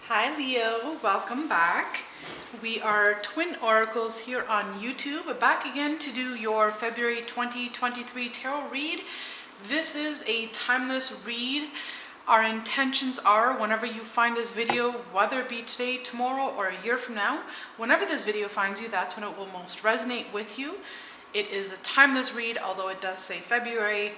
Hi Leo, welcome back. We are Twin Oracles here on YouTube, back again to do your February 2023 tarot read. This is a timeless read. Our intentions are whenever you find this video, whether it be today, tomorrow, or a year from now, whenever this video finds you, that's when it will most resonate with you. It is a timeless read, although it does say February.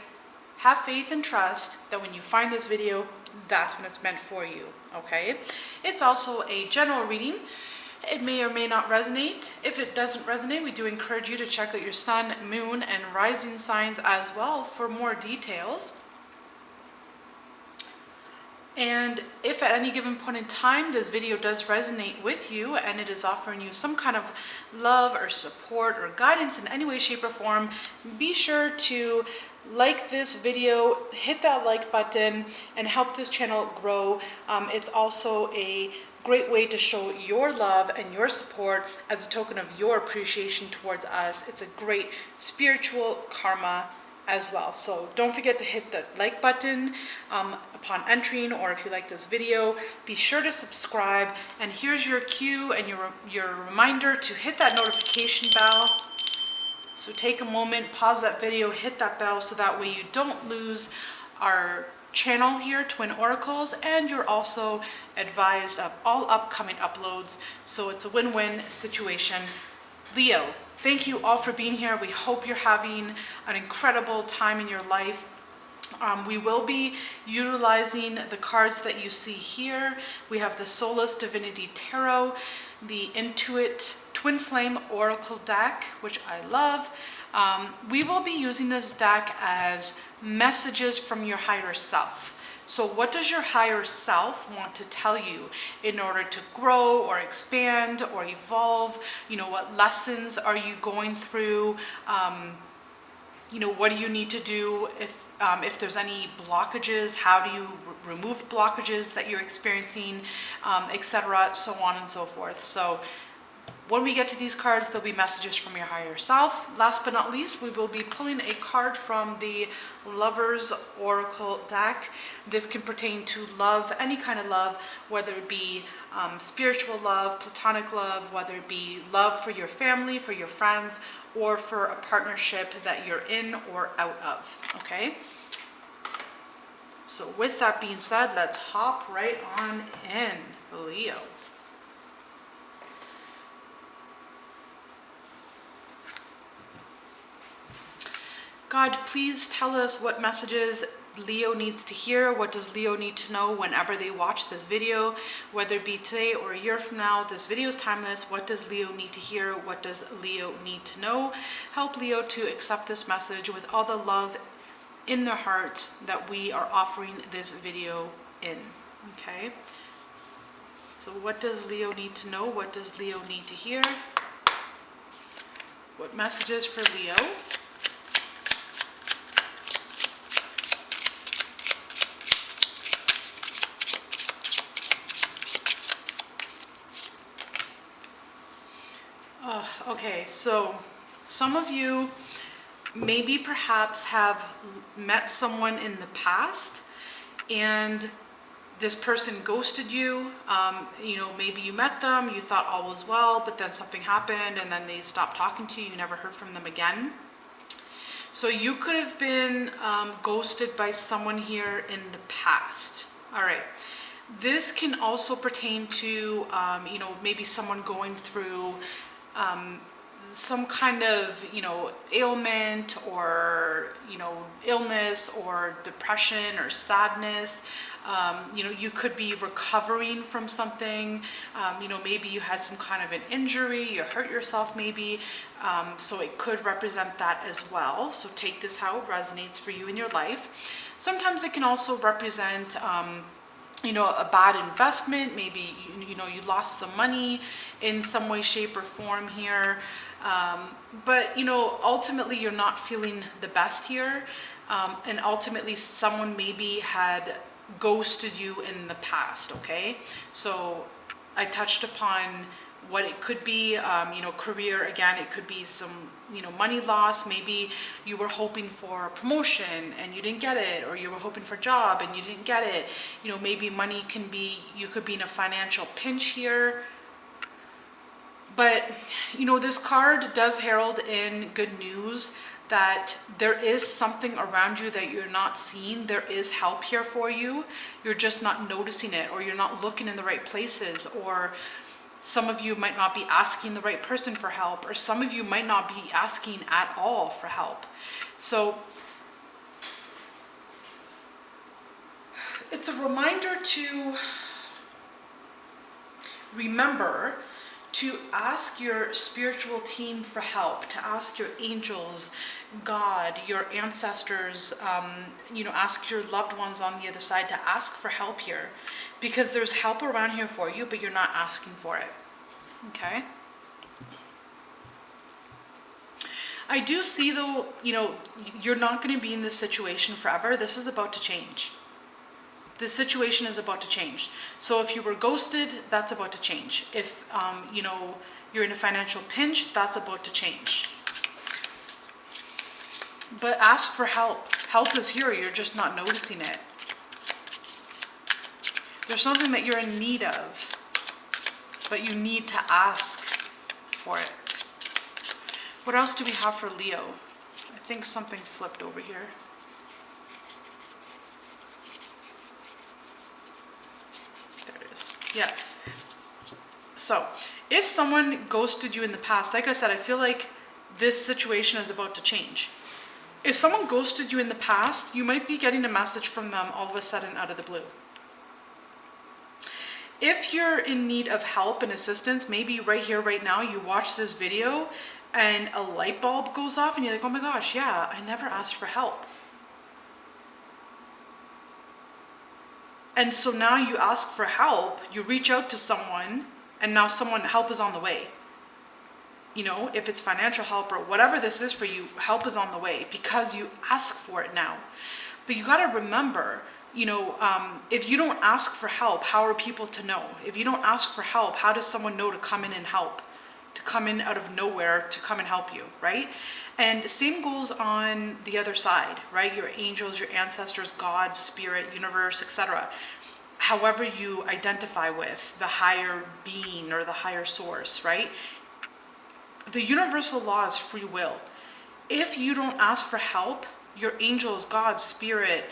Have faith and trust that when you find this video, that's when it's meant for you, okay? It's also a general reading. It may or may not resonate. If it doesn't resonate, we do encourage you to check out your sun, moon, and rising signs as well for more details. And if at any given point in time this video does resonate with you and it is offering you some kind of love or support or guidance in any way, shape, or form, be sure to like this video, hit that like button, and help this channel grow. It's also a great way to show your love and your support as a token of your appreciation towards us. It's a great spiritual karma as well. So don't forget to hit the like button upon entering, or if you like this video, be sure to subscribe. And here's your cue and your reminder to hit that notification bell. So take a moment, pause that video, hit that bell so that way you don't lose our channel here, Twin Oracles, and you're also advised of all upcoming uploads. So it's a win-win situation. Leo, thank you all for being here. We hope you're having an incredible time in your life. We will be utilizing the cards that you see here. We have the Soulless Divinity Tarot, the Intuit Twin Flame Oracle deck, which I love. We will be using this deck as messages from your higher self. So what does your higher self want to tell you in order to grow or expand or evolve? You know, what lessons are you going through? You know, what do you need to do if there's any blockages? How do you remove blockages that you're experiencing, etc., so on and so forth. So when we get to these cards, there'll be messages from your higher self. Last but not least, we will be pulling a card from the Lover's Oracle deck. This can pertain to love, any kind of love, whether it be spiritual love, platonic love, whether it be love for your family, for your friends, or for a partnership that you're in or out of, okay? So with that being said, let's hop right on in, Leo. God, please tell us what messages Leo needs to hear. What does Leo need to know whenever they watch this video, whether it be today or a year from now? This video is timeless. What does Leo need to hear? What does Leo need to know? Help Leo to accept this message with all the love in their hearts that we are offering this video in, okay? So what does Leo need to know? What does Leo need to hear? What messages for Leo? Okay, so some of you maybe perhaps have met someone in the past and this person ghosted you. You know, maybe you met them, you thought all was well, but then something happened and then they stopped talking to you, you never heard from them again. So you could have been ghosted by someone here in the past. All right. This can also pertain to, you know, maybe someone going through some kind of, you know, ailment or, you know, illness or depression or sadness. You know, you could be recovering from something. You know, maybe you had some kind of an injury, you hurt yourself maybe. So it could represent that as well. So take this how it resonates for you in your life. Sometimes it can also represent you know, a bad investment. Maybe you know, you lost some money in some way, shape, or form here. But you know, ultimately you're not feeling the best here, and ultimately someone maybe had ghosted you in the past, okay? So I touched upon what it could be. Career, again, it could be some, money loss. Maybe you were hoping for a promotion and you didn't get it, or you were hoping for a job and you didn't get it. Maybe money you could be in a financial pinch here. But, this card does herald in good news that there is something around you that you're not seeing. There is help here for you. You're just not noticing it, or you're not looking in the right places, or some of you might not be asking the right person for help, or some of you might not be asking at all for help. So it's a reminder to remember to ask your spiritual team for help, to ask your angels, God, your ancestors, ask your loved ones on the other side to ask for help here, because there's help around here for you, but you're not asking for it. Okay? I do see, though, you're not going to be in this situation forever. This is about to change. This situation is about to change. So if you were ghosted, that's about to change. If, you're in a financial pinch, that's about to change. But ask for help. Help is here, you're just not noticing it. There's something that you're in need of, but you need to ask for it. What else do we have for Leo? I think something flipped over here. Yeah. So, if someone ghosted you in the past, like I said, I feel like this situation is about to change. If someone ghosted you in the past, you might be getting a message from them all of a sudden out of the blue. If you're in need of help and assistance, maybe right here, right now, you watch this video and a light bulb goes off and you're like, oh my gosh, yeah, I never asked for help. And so now you ask for help, you reach out to someone, and now help is on the way. If it's financial help or whatever this is for you, help is on the way because you ask for it now. But you got to remember, if you don't ask for help, how are people to know? If you don't ask for help, how does someone know to come in and help? To come in out of nowhere to come and help you, right? And same goes on the other side, right? Your angels, your ancestors, God, spirit, universe, etc. However you identify with the higher being or the higher source, right? The universal law is free will. If you don't ask for help, your angels, God, spirit,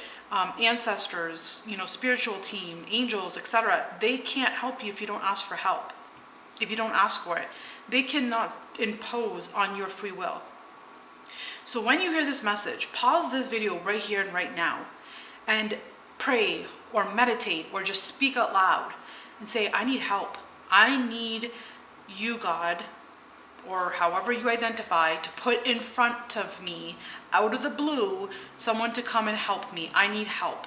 ancestors, spiritual team, angels, etc., they can't help you if you don't ask for help. If you don't ask for it, they cannot impose on your free will. So when you hear this message, pause this video right here and right now and pray or meditate or just speak out loud and say, I need help. I need you, God, or however you identify, to put in front of me, out of the blue, someone to come and help me. I need help.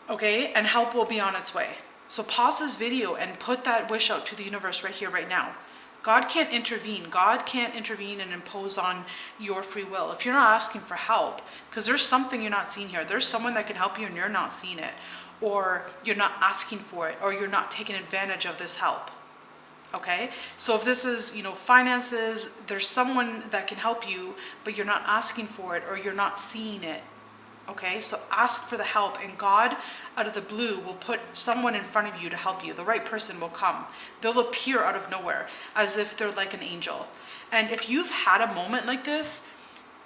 Okay? And help will be on its way. So pause this video and put that wish out to the universe right here, right now. God can't intervene. God can't intervene and impose on your free will. If you're not asking for help, because there's something you're not seeing here. There's someone that can help you and you're not seeing it. Or you're not asking for it. Or you're not taking advantage of this help. Okay? So if this is, finances, there's someone that can help you, but you're not asking for it or you're not seeing it. Okay? So ask for the help, and God, out of the blue, will put someone in front of you to help you. The right person will come. They'll appear out of nowhere as if they're like an angel. And if you've had a moment like this,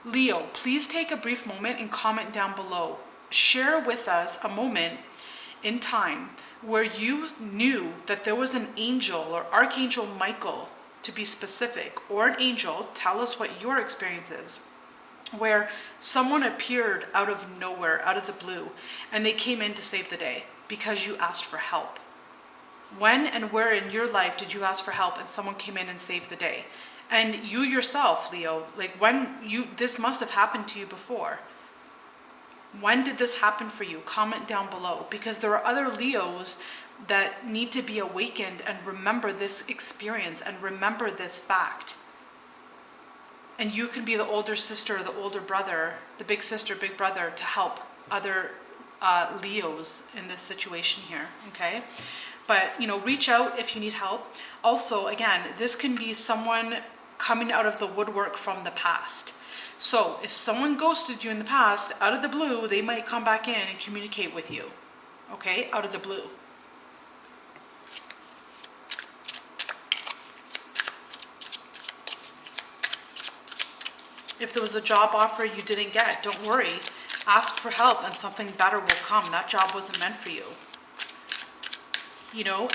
Leo, please take a brief moment and comment down below. Share with us a moment in time where you knew that there was an angel or Archangel Michael, to be specific, or an angel. Tell us what your experience is, where someone appeared out of nowhere, out of the blue, and they came in to save the day because you asked for help. When and where in your life did you ask for help and someone came in and saved the day? And you yourself, Leo, this must have happened to you before. When did this happen for you? Comment down below, because there are other Leos that need to be awakened and remember this experience and remember this fact. And you can be the older sister or the older brother, the big sister, big brother, to help other Leos in this situation here, okay? But, reach out if you need help. Also, again, this can be someone coming out of the woodwork from the past. So if someone ghosted you in the past, out of the blue, they might come back in and communicate with you. Okay, out of the blue. If there was a job offer you didn't get, don't worry. Ask for help and something better will come. That job wasn't meant for you.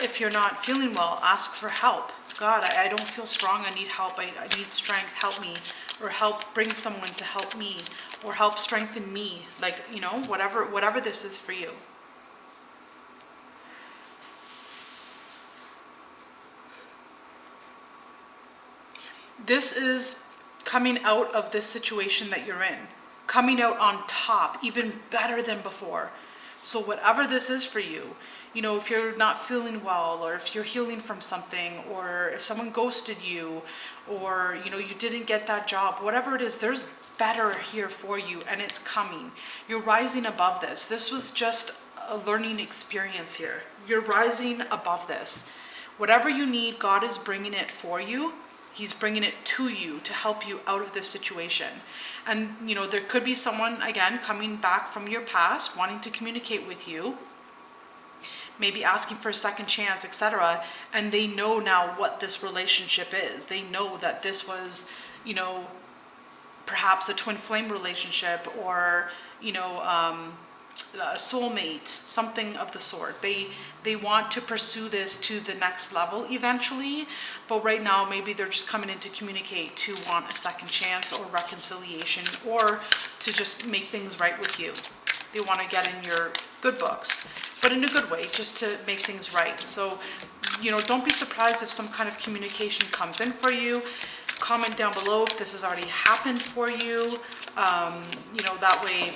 If you're not feeling well, ask for help. God, I don't feel strong. I need help. I need strength. Help me. Or help bring someone to help me. Or help strengthen me. Whatever this is for you. This is coming out of this situation that you're in. Coming out on top, even better than before. So whatever this is for you, if you're not feeling well, or if you're healing from something, or if someone ghosted you, or, you didn't get that job, whatever it is, there's better here for you, and it's coming. You're rising above this. This was just a learning experience here. You're rising above this. Whatever you need, God is bringing it for you. He's bringing it to you to help you out of this situation. And, there could be someone, again, coming back from your past, wanting to communicate with you, maybe asking for a second chance, etc. And they know now what this relationship is. They know that this was, perhaps a twin flame relationship, or, a soulmate, something of the sort. They want to pursue this to the next level eventually, but right now maybe they're just coming in to communicate, to want a second chance or reconciliation, or to just make things right with you. They want to get in your good books, but in a good way, just to make things right. So, don't be surprised if some kind of communication comes in for you. Comment down below if this has already happened for you. That way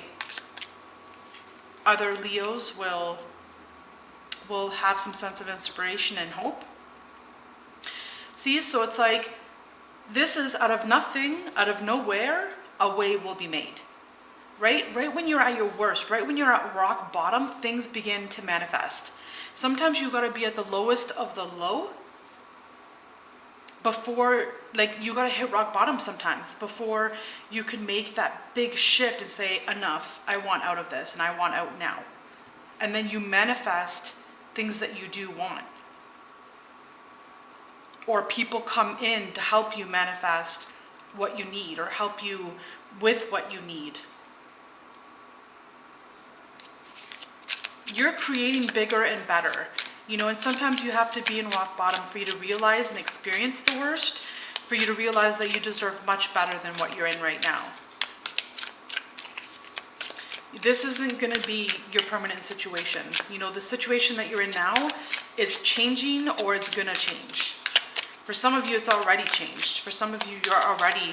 other Leos will have some sense of inspiration and hope. See, so it's like, this is out of nothing, out of nowhere, a way will be made. Right when you're at your worst, right when you're at rock bottom, things begin to manifest. Sometimes you gotta be at the lowest of the low before, you gotta hit rock bottom sometimes before you can make that big shift and say, enough, I want out of this, and I want out now. And then you manifest things that you do want. Or people come in to help you manifest what you need, or help you with what you need. You're creating bigger and better. And sometimes you have to be in rock bottom for you to realize and experience the worst, for you to realize that you deserve much better than what you're in right now. This isn't going to be your permanent situation. The situation that you're in now, it's changing, or it's going to change. For some of you, it's already changed. For some of you, you're already,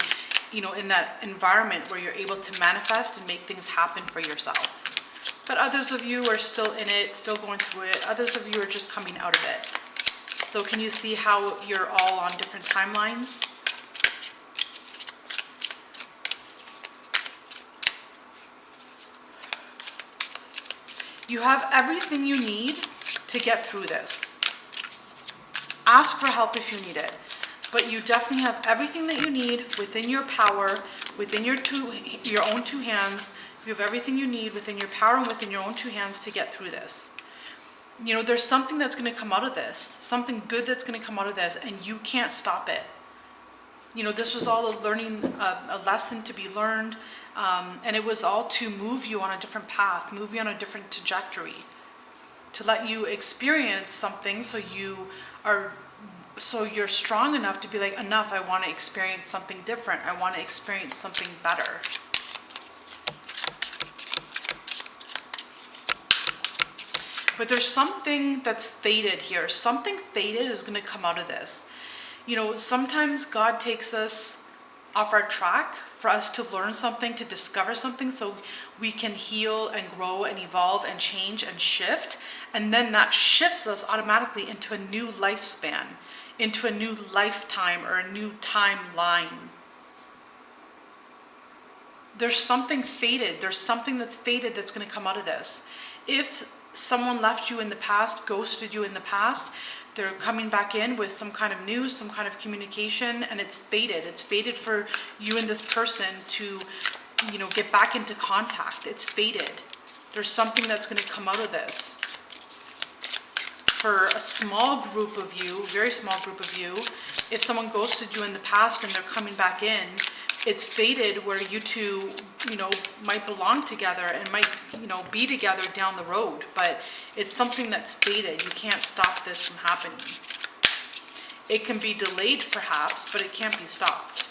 in that environment where you're able to manifest and make things happen for yourself. But others of you are still in it, still going through it. Others of you are just coming out of it. So can you see how you're all on different timelines? You have everything you need to get through this. Ask for help if you need it. But you definitely have everything that you need within your power, within your own two hands. You have everything you need within your power and within your own two hands to get through this. There's something that's going to come out of this, something good that's going to come out of this, and you can't stop it. This was all a lesson to be learned, and it was all to move you on a different path, move you on a different trajectory, to let you experience something so you're strong enough to be like, enough, I want to experience something different. I want to experience something better. But there's something that's fated here. Something fated is going to come out of this. Sometimes God takes us off our track for us to learn something, to discover something, so we can heal and grow and evolve and change and shift. And then that shifts us automatically into a new lifespan, into a new lifetime, or a new timeline. There's something fated. There's something that's fated that's going to come out of this. If someone left you in the past, ghosted you in the past. They're coming back in with some kind of news, some kind of communication, and it's fated. It's fated for you and this person to, get back into contact. It's fated. There's something that's going to come out of this. For a small group of you, very small group of you, if someone ghosted you in the past and they're coming back in, it's fated where you two, might belong together and might, be together down the road. But it's something that's fated. You can't stop this from happening. It can be delayed perhaps, but it can't be stopped.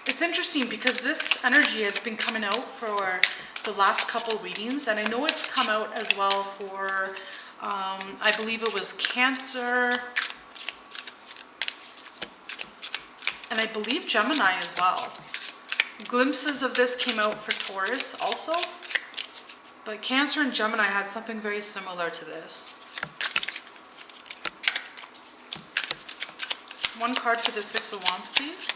It's interesting because this energy has been coming out for the last couple readings, and I know it's come out as well for, I believe it was Cancer, and I believe Gemini as well. Glimpses of this came out for Taurus also, but Cancer and Gemini had something very similar to this. One card for the Six of Wands, please.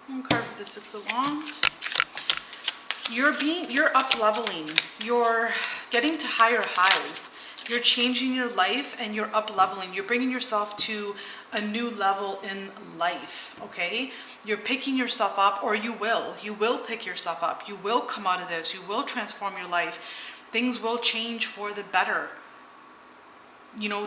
One card for the Six of Wands. You're up leveling. You're getting to higher highs. You're changing your life and you're up leveling. You're bringing yourself to a new level in life, okay? You're picking yourself up, or you will pick yourself up. You will come out of this. You will transform your life. Things will change for the better.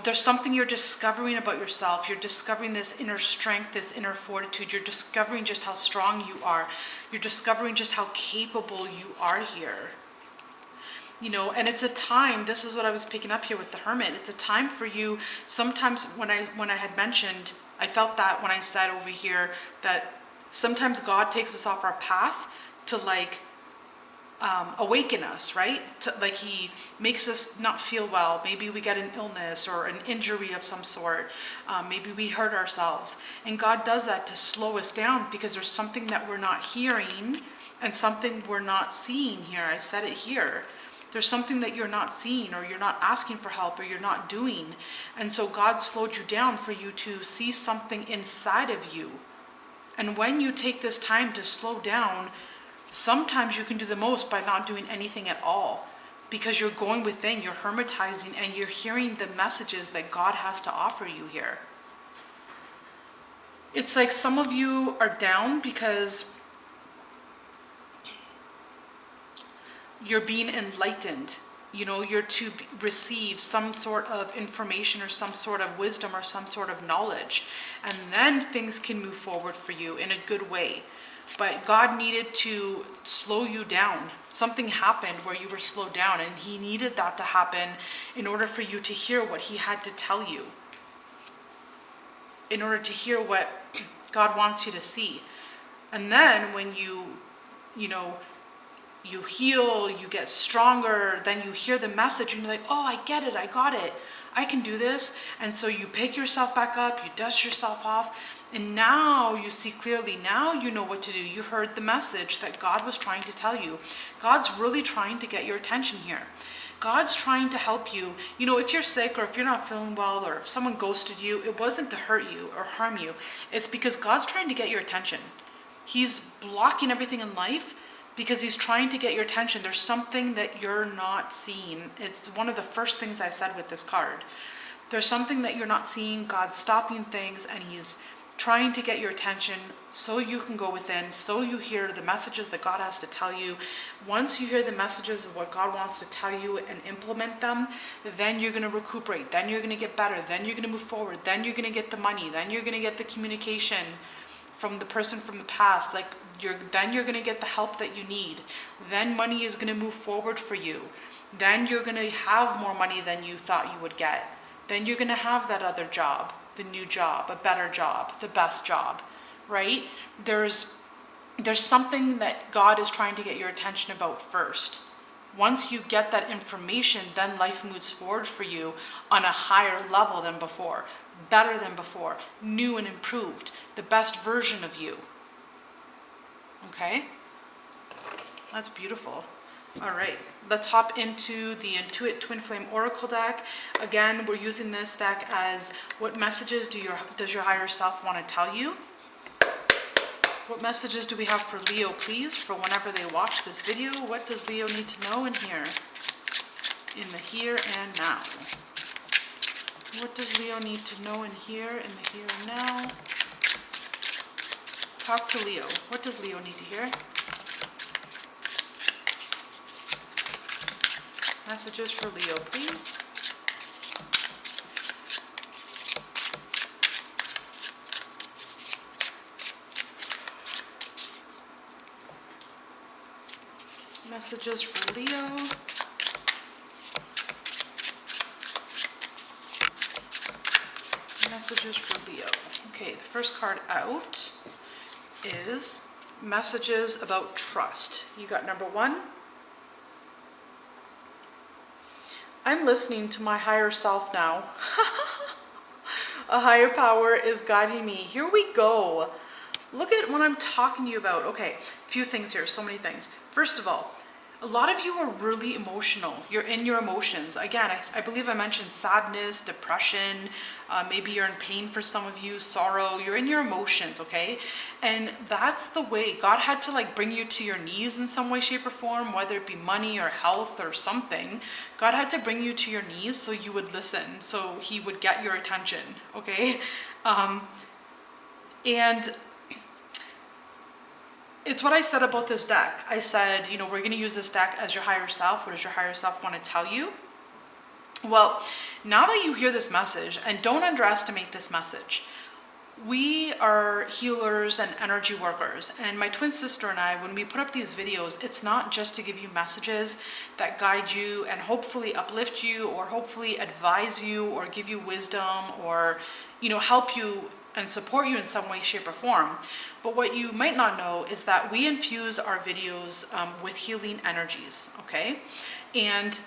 There's something you're discovering about yourself. You're discovering this inner strength, this inner fortitude. You're discovering just how strong you are. You're discovering just how capable you are here. And it's a time, this is what I was picking up here with the Hermit. It's a time for you. Sometimes when I had mentioned, I felt that when I said over here that sometimes God takes us off our path to awaken us, right? He makes us not feel well. Maybe we get an illness or an injury of some sort. Maybe we hurt ourselves. And God does that to slow us down because there's something that we're not hearing and something we're not seeing here. I said it here. There's something that you're not seeing, or you're not asking for help, or you're not doing. And so God slowed you down for you to see something inside of you. And when you take this time to slow down, sometimes you can do the most by not doing anything at all, because you're going within, you're hermetizing, and you're hearing the messages that God has to offer you here. It's like some of you are down because you're being enlightened. You're to receive some sort of information or some sort of wisdom or some sort of knowledge. And then things can move forward for you in a good way. But God needed to slow you down. Something happened where you were slowed down, and He needed that to happen in order for you to hear what He had to tell you. In order to hear what God wants you to see. And then when you heal, you get stronger, then you hear the message and you're like, oh, I get it, I got it, I can do this. And so you pick yourself back up, you dust yourself off, and now you see clearly. Now you know what to do. You heard the message that God was trying to tell you. God's really trying to get your attention here. God's trying to help you. If you're sick, or if you're not feeling well, or if someone ghosted you, it wasn't to hurt you or harm you. It's because God's trying to get your attention. He's blocking everything in life because He's trying to get your attention. There's something that you're not seeing. It's one of the first things I said with this card. There's something that you're not seeing. God's stopping things, and He's trying to get your attention so you can go within, so you hear the messages that God has to tell you. Once you hear the messages of what God wants to tell you and implement them, then you're going to recuperate. Then you're going to get better. Then you're going to move forward. Then you're going to get the money. Then you're going to get the communication from the person from the past. Then you're going to get the help that you need. Then money is going to move forward for you. Then you're going to have more money than you thought you would get. Then you're going to have that other job, the new job, a better job, the best job, right? There's something that God is trying to get your attention about first. Once you get that information, then life moves forward for you on a higher level than before, better than before, new and improved, the best version of you. Okay? That's beautiful. All right, let's hop into the Intuit Twin Flame Oracle deck. Again, we're using this deck as what messages does your higher self want to tell you? What messages do we have for Leo, please, for whenever they watch this video? What does Leo need to know in here? In the here and now. What does Leo need to know in here and now? Talk to Leo. What does Leo need to hear? Messages for Leo, please. Messages for Leo. Messages for Leo. Okay, the first card out is messages about trust. You got number 1. I'm listening to my higher self now. A higher power is guiding me. Here we go. Look at what I'm talking to you about. Okay, a few things here, so many things. First of all, a lot of you are really emotional. You're in your emotions. Again, I believe I mentioned sadness, depression, maybe you're in pain for some of you, sorrow. You're in your emotions, okay? And that's the way. God had to like bring you to your knees in some way, shape, or form, whether it be money or health or something. God had to bring you to your knees so you would listen, so he would get your attention, okay? And it's what I said about this deck. I said, you know, we're going to use this deck as your higher self. What does your higher self want to tell you? Well, now that you hear this message, and don't underestimate this message, we are healers and energy workers. And my twin sister and I, when we put up these videos, it's not just to give you messages that guide you and hopefully uplift you or hopefully advise you or give you wisdom or, you know, help you and support you in some way, shape, or form. But what you might not know is that we infuse our videos with healing energies, okay? And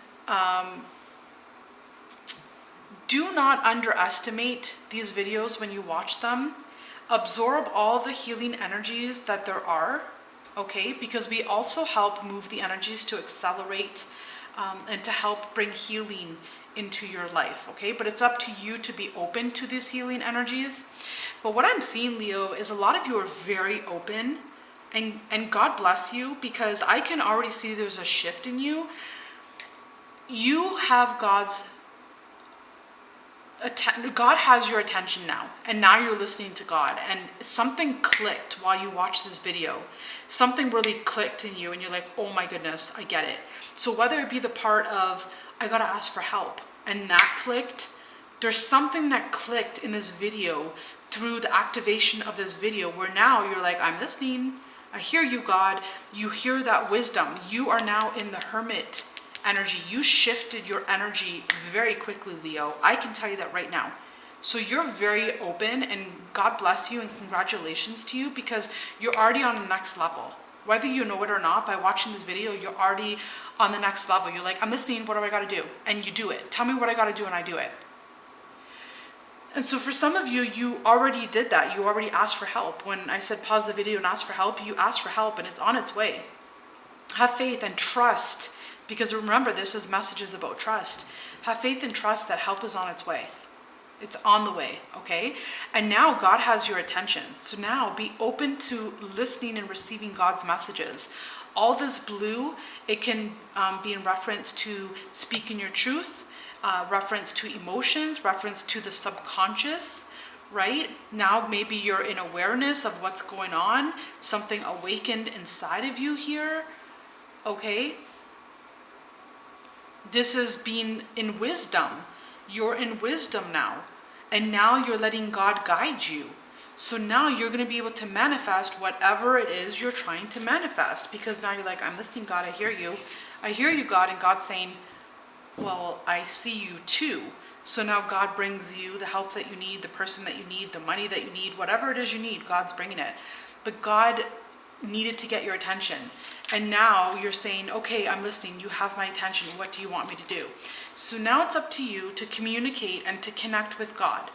do not underestimate these videos when you watch them. Absorb all the healing energies that there are, okay? Because we also help move the energies to accelerate and to help bring healing into your life, okay? But it's up to you to be open to these healing energies. But what I'm seeing, Leo, is a lot of you are very open, and God bless you, because I can already see there's a shift in you. You have God has your attention now, and now you're listening to God, and something clicked while you watched this video. Something really clicked in you, and you're like, oh my goodness, I get it. So whether it be the part of, I gotta ask for help, and that clicked, there's something that clicked in this video through the activation of this video, where now you're like, I'm listening, I hear you, God. You hear that wisdom. You are now in the hermit energy. You shifted your energy very quickly, Leo. I can tell you that right now. So you're very open, and God bless you and congratulations to you, because you're already on the next level. Whether you know it or not, by watching this video, you're already on the next level. You're like, I'm listening, what do I gotta do? And you do it. Tell me what I gotta do, and I do it. And so for some of you, you already did that. You already asked for help. When I said pause the video and ask for help, you asked for help, and it's on its way. Have faith and trust, because remember, this is messages about trust. Have faith and trust that help is on its way. It's on the way, okay? And now God has your attention. So now be open to listening and receiving God's messages. All this blue, it can be in reference to speaking your truth, reference to emotions, reference to the subconscious, right? Now maybe you're in awareness of what's going on, something awakened inside of you here, okay? This is being in wisdom. You're in wisdom now, and now you're letting God guide you. So now you're going to be able to manifest whatever it is you're trying to manifest, because now you're like, I'm listening, God, I hear you. I hear you, God, and God's saying, well, I see you too. So now God brings you the help that you need, the person that you need, the money that you need, whatever it is you need, God's bringing it. But God needed to get your attention. And now you're saying, okay, I'm listening. You have my attention. What do you want me to do? So now it's up to you to communicate and to connect with God.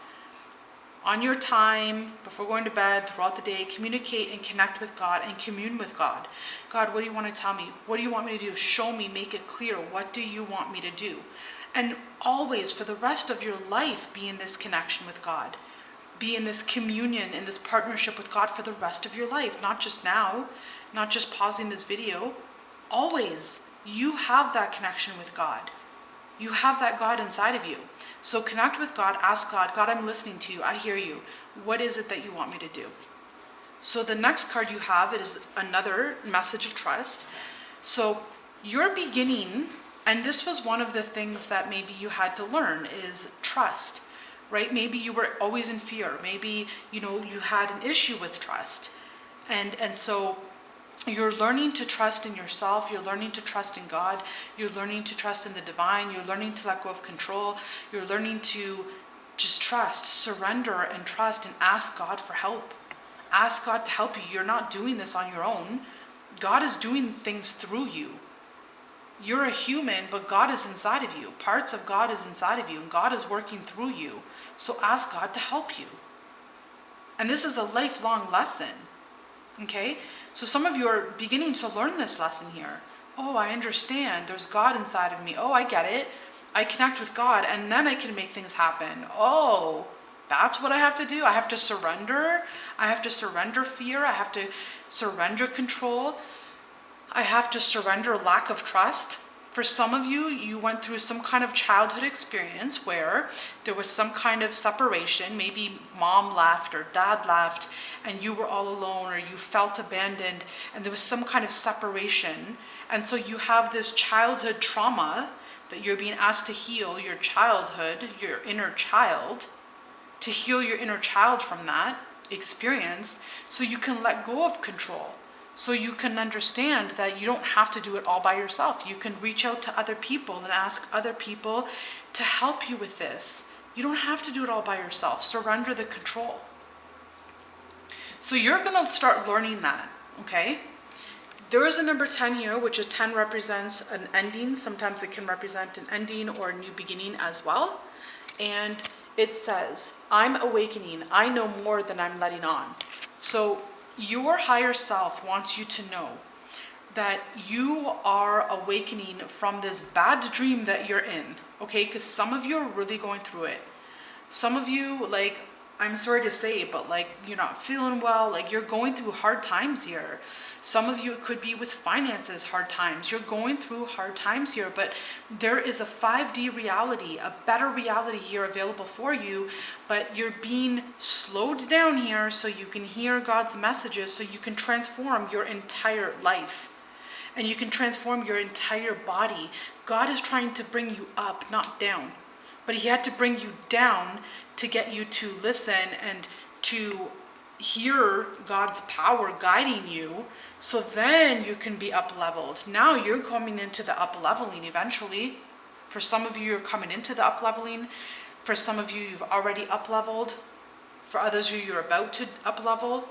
On your time, before going to bed, throughout the day, communicate and connect with God and commune with God. God, what do you want to tell me? What do you want me to do? Show me, make it clear. What do you want me to do? And always, for the rest of your life, be in this connection with God. be in this communion, in this partnership with God for the rest of your life, not just now, not just pausing this video. Always, you have that connection with God. You have that God inside of you. So connect with God, ask God, God, I'm listening to you, I hear you. What is it that you want me to do? So the next card you have is another message of trust. So you're beginning, and this was one of the things that maybe you had to learn, is trust, right? Maybe you were always in fear. Maybe, you had an issue with trust. And so you're learning to trust in yourself. You're learning to trust in God. You're learning to trust in the divine. You're learning to let go of control. You're learning to just trust, surrender and trust, and ask God for help. Ask God to help you. You're not doing this on your own. God is doing things through you. You're a human, but God is inside of you. Parts of God is inside of you, and God is working through you. So ask God to help you. And this is a lifelong lesson. Okay? So some of you are beginning to learn this lesson here. Oh, I understand. There's God inside of me. Oh, I get it. I connect with God, and then I can make things happen. Oh, that's what I have to do. I have to surrender. I have to surrender fear. I have to surrender control. I have to surrender lack of trust. For some of you, you went through some kind of childhood experience where there was some kind of separation. Maybe mom left or dad left, and you were all alone, or you felt abandoned, and there was some kind of separation. And so you have this childhood trauma that you're being asked to heal, your childhood, your inner child, to heal your inner child from that experience, so you can let go of control, so you can understand that you don't have to do it all by yourself. You can reach out to other people and ask other people to help you with this. You don't have to do it all by yourself. Surrender the control. So you're going to start learning that, okay? There is a number 10 here, which is 10 represents an ending. Sometimes it can represent an ending or a new beginning as well. And it says, I'm awakening. I know more than I'm letting on. So your higher self wants you to know that you are awakening from this bad dream that you're in, okay? Because some of you are really going through it. Some of you, like, I'm sorry to say, but like, you're not feeling well, like you're going through hard times here. Some of you, it could be with finances, hard times. You're going through hard times here, but there is a 5D reality, a better reality here available for you, but you're being slowed down here so you can hear God's messages, so you can transform your entire life. And you can transform your entire body. God is trying to bring you up, not down. But he had to bring you down to get you to listen and to hear God's power guiding you, so then you can be up-leveled. Now you're coming into the up-leveling eventually. For some of you, you're coming into the up-leveling. For some of you, you've already up-leveled. For others of you, you're about to up-level,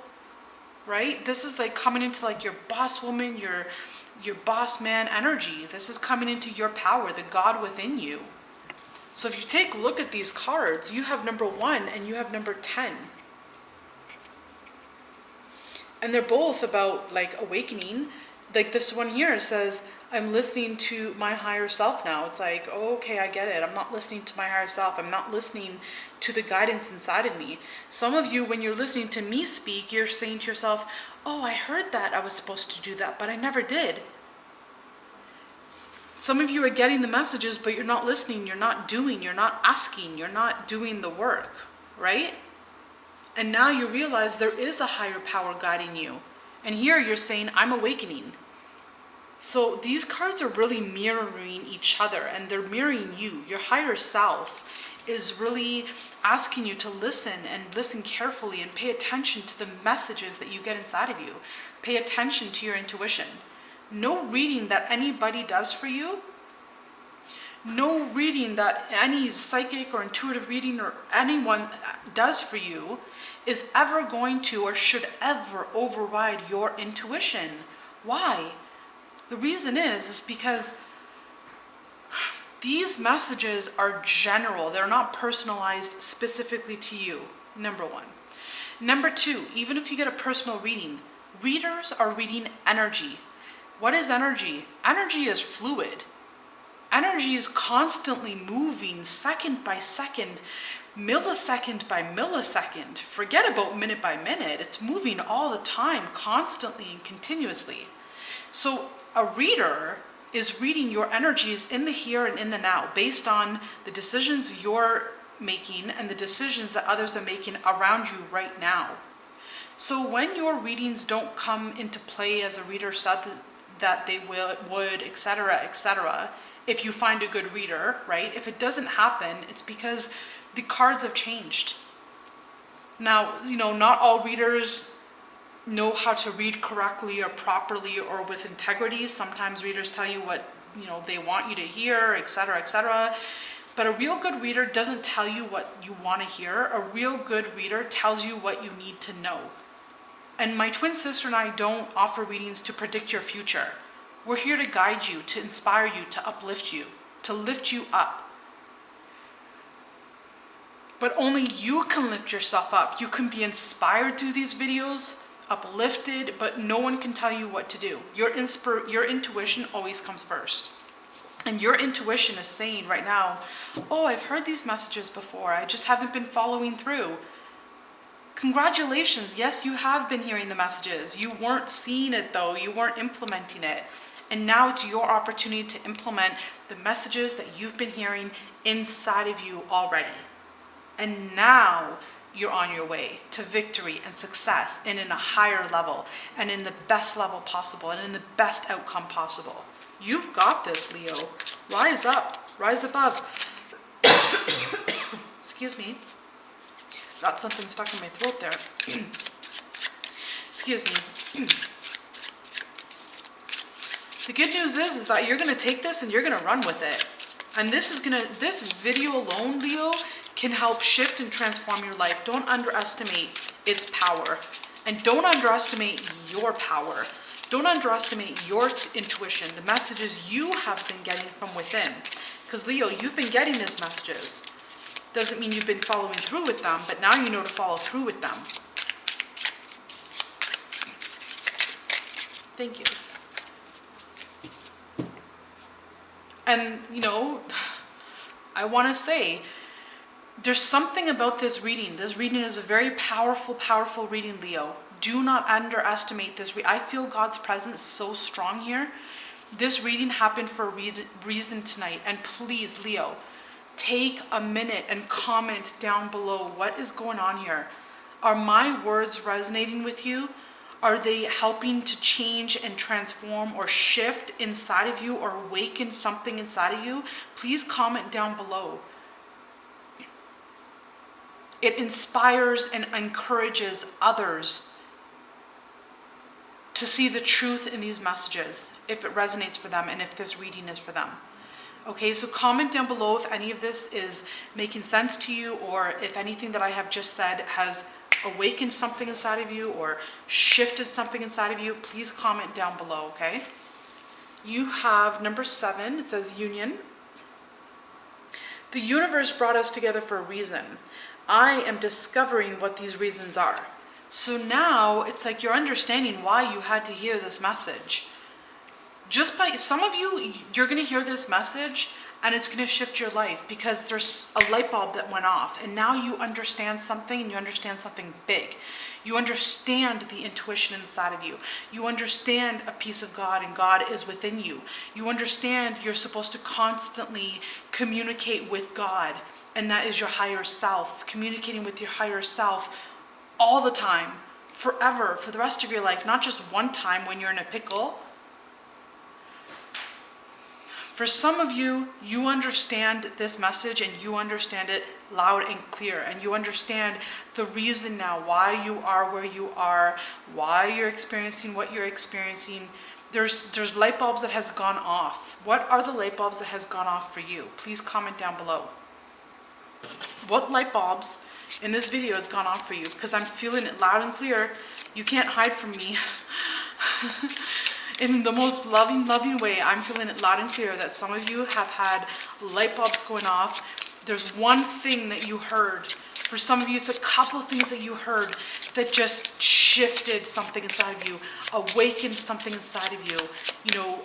right? This is like coming into like your boss woman, your boss man energy. This is coming into your power, the God within you. So if you take a look at these cards, you have number 1 and you have number 10. And they're both about like awakening. Like this one here says, I'm listening to my higher self now. It's like, oh, okay, I get it. I'm not listening to my higher self. I'm not listening to the guidance inside of me. Some of you, when you're listening to me speak, you're saying to yourself, oh, I heard that I was supposed to do that, but I never did. Some of you are getting the messages, but you're not listening, you're not doing, you're not asking, you're not doing the work, right? And now you realize there is a higher power guiding you. And here you're saying, I'm awakening. So these cards are really mirroring each other, and they're mirroring you. Your higher self is really asking you to listen, and listen carefully, and pay attention to the messages that you get inside of you. Pay attention to your intuition. No reading that anybody does for you, no reading that any psychic or intuitive reading or anyone does for you is ever going to or should ever override your intuition. Why? The reason is because these messages are general. They're not personalized specifically to you, number 1. Number 2, even if you get a personal reading, readers are reading energy. What is energy? Energy is fluid. Energy is constantly moving second by second. millisecond by millisecond. Forget about minute by minute. It's moving all the time, constantly and continuously. So a reader is reading your energies in the here and in the now, based on the decisions you're making and the decisions that others are making around you right now. So when your readings don't come into play as a reader said that they would, etc., etc., if you find a good reader, right? If it doesn't happen, it's because the cards have changed. Now, not all readers know how to read correctly or properly or with integrity. Sometimes readers tell you what, they want you to hear, etc., etc. But a real good reader doesn't tell you what you want to hear. A real good reader tells you what you need to know. And my twin sister and I don't offer readings to predict your future. We're here to guide you, to inspire you, to uplift you, to lift you up. But only you can lift yourself up. You can be inspired through these videos, uplifted, but no one can tell you what to do. Your intuition always comes first. And your intuition is saying right now, oh, I've heard these messages before. I just haven't been following through. Congratulations. Yes, you have been hearing the messages. You weren't seeing it though. You weren't implementing it. And now it's your opportunity to implement the messages that you've been hearing inside of you already. And now you're on your way to victory and success, and in a higher level, and in the best level possible, and in the best outcome possible. You've got this, Leo. Rise up. Rise above. Excuse me. Got something stuck in my throat there. Excuse me. The good news is that you're going to take this and you're going to run with it. And this video alone, Leo, can help shift and transform your life. Don't underestimate its power. And don't underestimate your power. Don't underestimate your intuition, the messages you have been getting from within. Because Leo, you've been getting these messages. Doesn't mean you've been following through with them, but now you know to follow through with them. Thank you. And, I want to say, there's something about this reading. This reading is a very powerful, powerful reading, Leo. Do not underestimate this. I feel God's presence so strong here. This reading happened for a reason tonight. And please, Leo, take a minute and comment down below what is going on here. Are my words resonating with you? Are they helping to change and transform or shift inside of you or awaken something inside of you? Please comment down below. It inspires and encourages others to see the truth in these messages, if it resonates for them and if this reading is for them. Okay, so comment down below if any of this is making sense to you, or if anything that I have just said has awakened something inside of you or shifted something inside of you. Please comment down below, okay? You have number 7. It says union. The universe brought us together for a reason. I am discovering what these reasons are. So now it's like you're understanding why you had to hear this message. Just by some of you, you're going to hear this message and it's going to shift your life because there's a light bulb that went off, and now you understand something, and you understand something big. You understand the intuition inside of you. You understand a piece of God, and God is within you. You understand you're supposed to constantly communicate with God, and that is your higher self. Communicating with your higher self all the time, forever, for the rest of your life, not just one time when you're in a pickle. For some of you, you understand this message and you understand it loud and clear, and you understand the reason now why you are where you are, why you're experiencing what you're experiencing. There's light bulbs that has gone off. What are the light bulbs that has gone off for you? Please comment down below. What light bulbs in this video has gone off for you? Because I'm feeling it loud and clear. You can't hide from me. In the most loving way, I'm feeling it loud and clear that some of you have had light bulbs going off. There's one thing that you heard. For some of you, it's a couple of things that you heard that just shifted something inside of you, awakened something inside of you,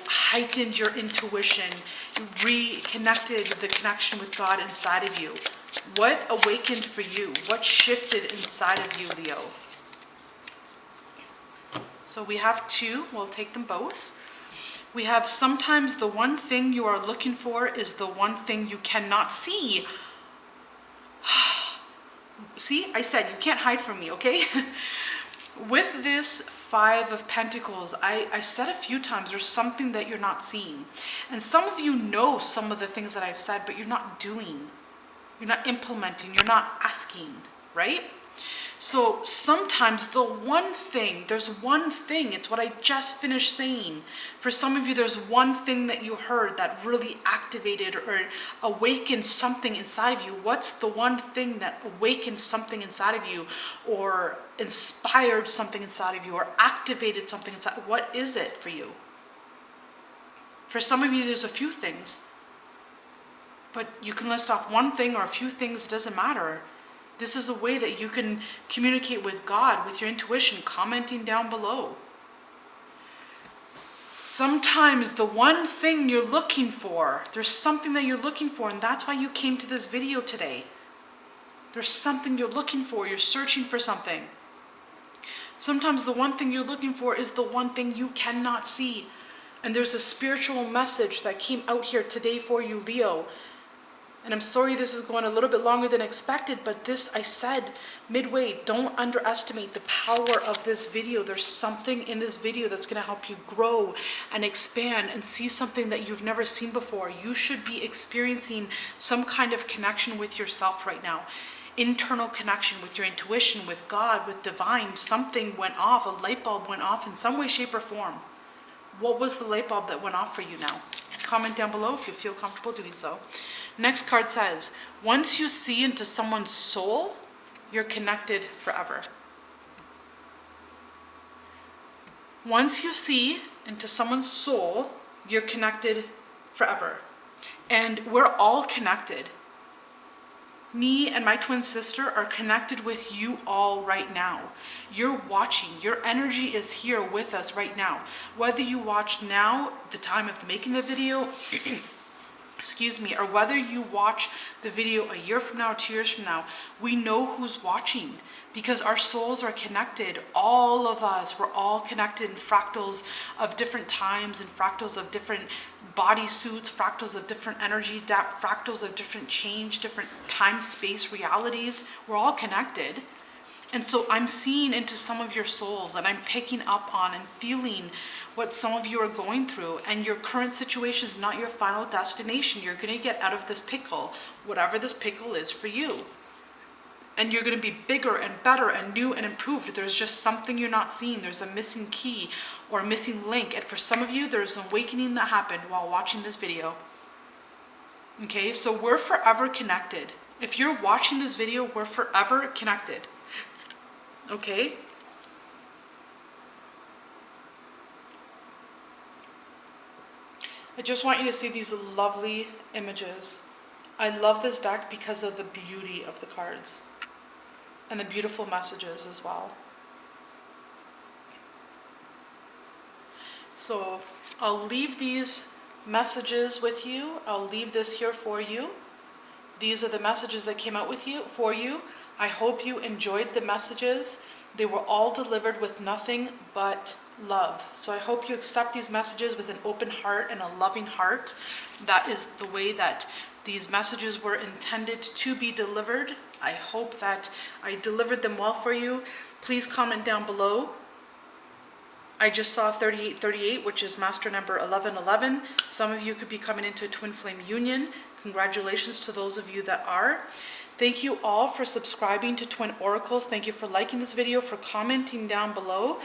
heightened your intuition, reconnected the connection with God inside of you. What awakened for you? What shifted inside of you, Leo? So we have two. We'll take them both. We have sometimes the one thing you are looking for is the one thing you cannot see. See, I said you can't hide from me, okay? With this Five of Pentacles, I said a few times, there's something that you're not seeing. And some of you know some of the things that I've said, but you're not doing. You're not implementing, you're not asking, right? So sometimes the one thing, there's one thing, it's what I just finished saying. For some of you, there's one thing that you heard that really activated or awakened something inside of you. What's the one thing that awakened something inside of you, or inspired something inside of you, or activated something inside? What is it for you? For some of you, there's a few things. But you can list off one thing or a few things, it doesn't matter. This is a way that you can communicate with God, with your intuition, commenting down below. Sometimes the one thing you're looking for, there's something that you're looking for, and that's why you came to this video today. There's something you're looking for, you're searching for something. Sometimes the one thing you're looking for is the one thing you cannot see. And there's a spiritual message that came out here today for you, Leo. And I'm sorry this is going a little bit longer than expected, but this, I said midway, don't underestimate the power of this video. There's something in this video that's going to help you grow and expand and see something that you've never seen before. You should be experiencing some kind of connection with yourself right now. Internal connection with your intuition, with God, with divine. Something went off, a light bulb went off in some way, shape, or form. What was the light bulb that went off for you now? Comment down below if you feel comfortable doing so. Next card says, once you see into someone's soul, you're connected forever. Once you see into someone's soul, you're connected forever. And we're all connected. Me and my twin sister are connected with you all right now. You're watching. Your energy is here with us right now. Whether you watch now, the time of making the video, excuse me, or whether you watch the video a year from now, 2 years from now, we know who's watching because our souls are connected. All of us, we're all connected in fractals of different times and fractals of different body suits, fractals of different energy depth, fractals of different change, different time, space, realities. We're all connected. And so I'm seeing into some of your souls and I'm picking up on and feeling what some of you are going through, and your current situation is not your final destination. You're going to get out of this pickle, whatever this pickle is for you. And you're going to be bigger and better and new and improved. There's just something you're not seeing. There's a missing key or a missing link. And for some of you, there's an awakening that happened while watching this video. Okay, so we're forever connected. If you're watching this video, we're forever connected. Okay? I just want you to see these lovely images. I love this deck because of the beauty of the cards and the beautiful messages as well. So I'll leave these messages with you. I'll leave this here for you. These are the messages that came out with you for you. I hope you enjoyed the messages. They were all delivered with nothing but love. So I hope you accept these messages with an open heart and a loving heart. That is the way that these messages were intended to be delivered. I hope that I delivered them well for you. Please comment down below. I just saw 3838, which is master number 1111. Some of you could be coming into a twin flame union. Congratulations to those of you that are. Thank you all for subscribing to Twin Oracles. Thank you for liking this video, for commenting down below.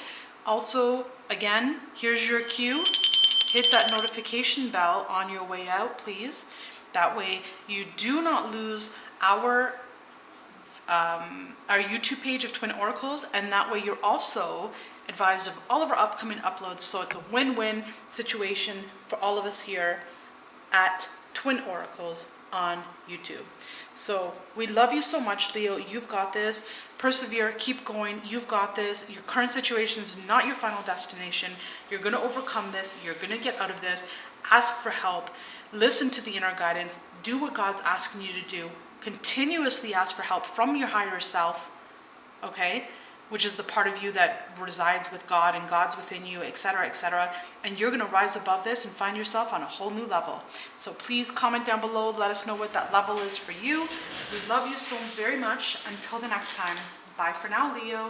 Also, again, here's your cue. Hit that notification bell on your way out, please. That way you do not lose our YouTube page of Twin Oracles, and that way you're also advised of all of our upcoming uploads. So it's a win-win situation for all of us here at Twin Oracles on YouTube. So we love you so much, Leo. You've got this. Persevere, keep going. You've got this. Your current situation is not your final destination. You're going to overcome this. You're going to get out of this. Ask for help. Listen to the inner guidance. Do what God's asking you to do. continuously ask for help from your higher self, okay? Which is the part of you that resides with God and God's within you, etc., etc. And you're going to rise above this and find yourself on a whole new level. So please comment down below. Let us know what that level is for you. We love you so very much. Until the next time. Bye for now, Leo.